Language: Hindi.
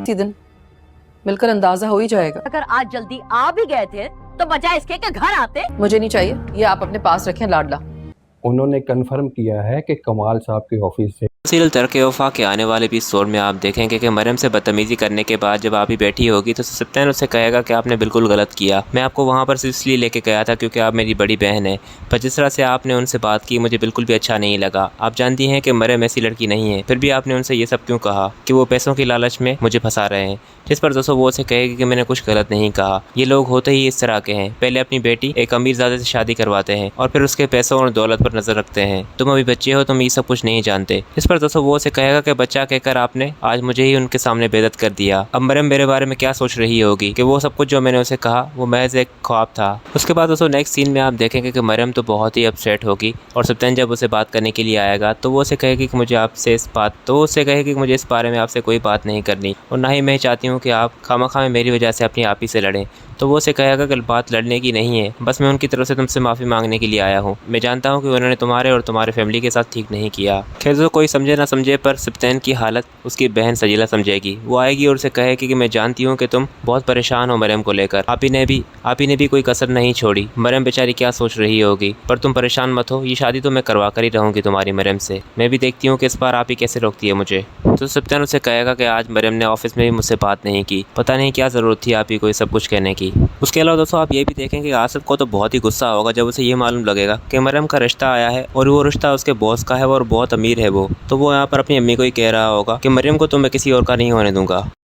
इसी दिन मिलकर अंदाजा हो ही जाएगा। अगर आज जल्दी आ भी गए थे तो बजाय इसके कि घर आते। मुझे नहीं चाहिए, ये आप अपने पास रखें लाडला। उन्होंने कंफर्म किया है कि कमाल साहब के ऑफिस से सीरियल तरके वफा के आने वाले एपिसोड में आप देखेंगे कि मरियम से बदतमीजी करने के बाद जब आप ही बैठी होगी तो सत्यन उससे कहेगा कि आपने बिल्कुल गलत किया, मैं आपको वहाँ पर सिर्फ इसलिए लेके गया था क्योंकि आप मेरी बड़ी बहन है, पर जिस तरह से आपने उनसे बात की मुझे बिल्कुल भी अच्छा नहीं लगा। आप जानती हैं कि मरियम ऐसी लड़की नहीं है, फिर भी आपने उनसे ये सब क्यों कहा कि वो पैसों की लालच में मुझे फंसा रहे हैं। जिस पर दोस्तों वो उसे कहेगी कि मैंने कुछ गलत नहीं कहा, ये लोग होते ही इस तरह के हैं, पहले अपनी बेटी एक अमीरजादे से शादी करवाते हैं और फिर उसके पैसों और दौलत पर नजर रखते हैं। तुम अभी बच्चे हो, तुम ये सब कुछ नहीं जानते। इस पर दोस्तों वो उसे कहेगा कि बच्चा कहकर आपने आज मुझे ही उनके सामने बेइज्जत कर दिया। अब मरियम मेरे बारे में क्या सोच रही होगी कि वो सब कुछ जो मैंने उसे कहा वो महज एक ख्वाब था। उसके बाद दोस्तों नेक्स्ट सीन में आप देखेंगे कि मरियम तो बहुत ही अपसेट होगी और सत्यन जब उसे बात करने के लिए आएगा तो वो उसे कहेगी कि मुझे आपसे मुझे इस बारे में आपसे कोई बात नहीं करनी और ना ही मैं चाहती हूँ कि आप खामखा मेरी वजह से अपनी आप ही से लड़ें। तो वो उसे कहेगा कि बात लड़ने की नहीं है, बस मैं उनकी तरफ से तुमसे माफ़ी मांगने के लिए आया हूँ। मैं जानता हूँ कि उन्होंने तुम्हारे और तुम्हारे फैमिली के साथ ठीक नहीं किया। खैर तो कोई समझे ना समझे पर सत्यन की हालत उसकी बहन सजीला समझेगी। वो आएगी और उसे कहेगी कि मैं जानती हूँ कि तुम बहुत परेशान हो मरियम को लेकर, आप ही ने भी कोई कसर नहीं छोड़ी। मरियम बेचारी क्या सोच रही होगी, पर तुम परेशान मत हो, ये शादी तो मैं करवा कर ही रहूँगी तुम्हारी मरियम से। मैं भी देखती हूँ कि इस बार आप ही कैसे रोकती है मुझे। तो सत्यन उसे कहेगा कि आज मरियम ने ऑफिस में भी मुझसे बात नहीं की, पता नहीं क्या ज़रूरत थी आप ही को ये सब कुछ कहने की। उसके अलावा दोस्तों आप ये भी देखेंगे कि आसिफ को तो बहुत ही गुस्सा होगा जब उसे ये मालूम लगेगा कि मरियम का रिश्ता आया है और वो रिश्ता उसके बॉस का है और बहुत अमीर है वो। तो वो यहाँ पर अपनी अम्मी को ही कह रहा होगा कि मरियम को तो मैं किसी और का नहीं होने दूंगा।